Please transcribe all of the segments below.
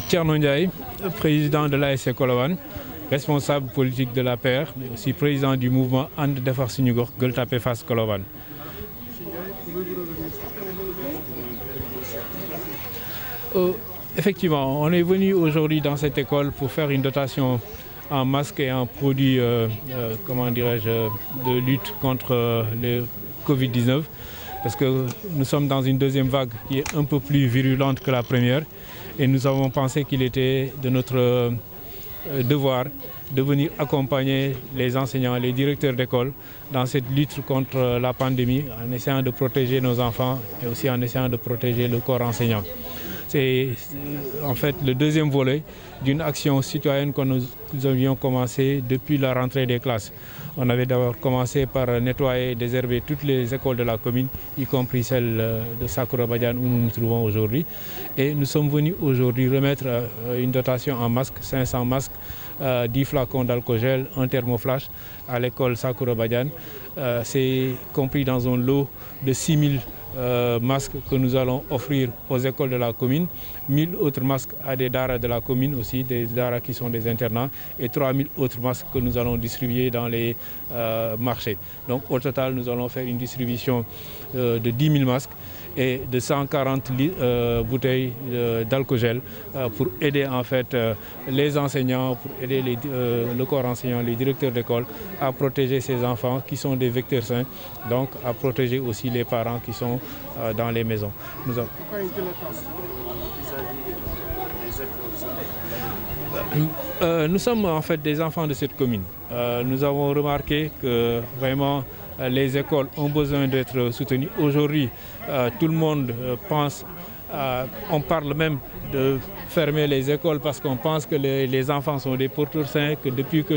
Thierno Ndiaye, président de l'ASC Colobane, responsable politique de l'APR, mais aussi président du mouvement And Defar Suñu Gox Gueule Tapée Fass Colobane. Effectivement, on est venu aujourd'hui dans cette école pour faire une dotation en masques et en produits de lutte contre le Covid-19, parce que nous sommes dans une deuxième vague qui est un peu plus virulente que la première. Et nous avons pensé qu'il était de notre devoir de venir accompagner les enseignants, les directeurs d'école dans cette lutte contre la pandémie, en essayant de protéger nos enfants et aussi en essayant de protéger le corps enseignant. C'est en fait le deuxième volet d'une action citoyenne que nous avions commencé depuis la rentrée des classes. On avait d'abord commencé par nettoyer et désherber toutes les écoles de la commune, y compris celle de Sakoura Badiane où nous nous trouvons aujourd'hui. Et nous sommes venus aujourd'hui remettre une dotation en masques, 500 masques, 10 flacons d'alcogel, un thermoflash à l'école Sakoura Badiane. C'est compris dans un lot de 6000 masques que nous allons offrir aux écoles de la commune, 1000 autres masques à des daras de la commune aussi, des daras qui sont des internats, et 3000 autres masques que nous allons distribuer dans les marchés. Donc au total, nous allons faire une distribution de 10 000 masques et de 140 bouteilles d'alcogel pour aider en fait les enseignants, pour aider le corps enseignant, les directeurs d'école à protéger ces enfants qui sont des vecteurs sains, donc à protéger aussi les parents qui sont dans les maisons. Pourquoi une telle attention vis-à-vis des écoles? Nous sommes en fait des enfants de cette commune. Nous avons remarqué que vraiment les écoles ont besoin d'être soutenues. Aujourd'hui, tout le monde pense, on parle même de fermer les écoles parce qu'on pense que les enfants sont des porteurs sains, que depuis que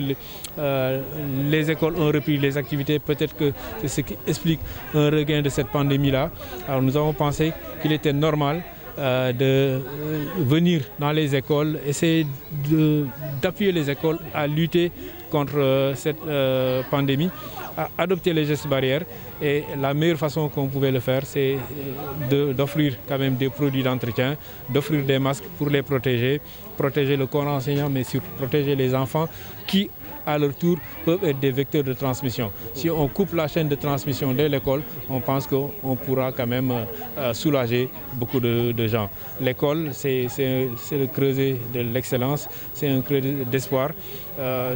les écoles ont repris les activités, peut-être que c'est ce qui explique un regain de cette pandémie-là. Alors nous avons pensé qu'il était normal de venir dans les écoles, essayer d'appuyer les écoles à lutter contre cette pandémie, à adopter les gestes barrières. Et la meilleure façon qu'on pouvait le faire, c'est d'offrir quand même des produits d'entretien, d'offrir des masques pour les protéger, protéger le corps enseignant, mais surtout protéger les enfants qui, à leur tour, peuvent être des vecteurs de transmission. Si on coupe la chaîne de transmission dès l'école, on pense qu'on pourra quand même soulager beaucoup de gens. L'école, c'est le creuset de l'excellence, c'est un creuset d'espoir.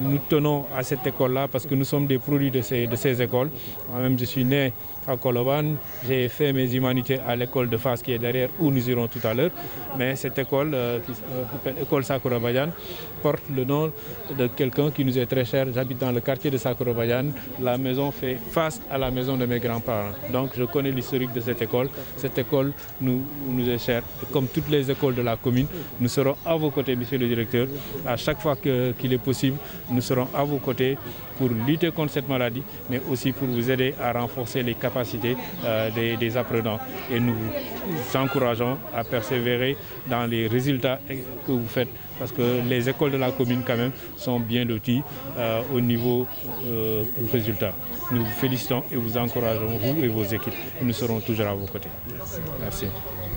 Nous tenons à cette école-là parce que nous sommes des produits de ces écoles. Moi-même, je suis né à Colobane, j'ai fait mes humanités à l'école de Fass qui est derrière où nous irons tout à l'heure. Mais cette école, qui s'appelle École Sakoura Badiane, porte le nom de quelqu'un qui nous est très cher. J'habite dans le quartier de Sakoura Badiane. La maison fait face à la maison de mes grands-parents. Donc je connais l'historique de cette école. Cette école nous est chère. Et comme toutes les écoles de la commune, nous serons à vos côtés, monsieur le directeur. À chaque fois qu'il est possible, nous serons à vos côtés pour lutter contre cette maladie, mais aussi pour vous aider à renforcer les capacités des apprenants. Et nous vous encourageons à persévérer dans les résultats que vous faites, parce que les écoles de la commune quand même sont bien loties au niveau résultat. Nous vous félicitons et vous encourageons, vous et vos équipes. Nous serons toujours à vos côtés. Merci.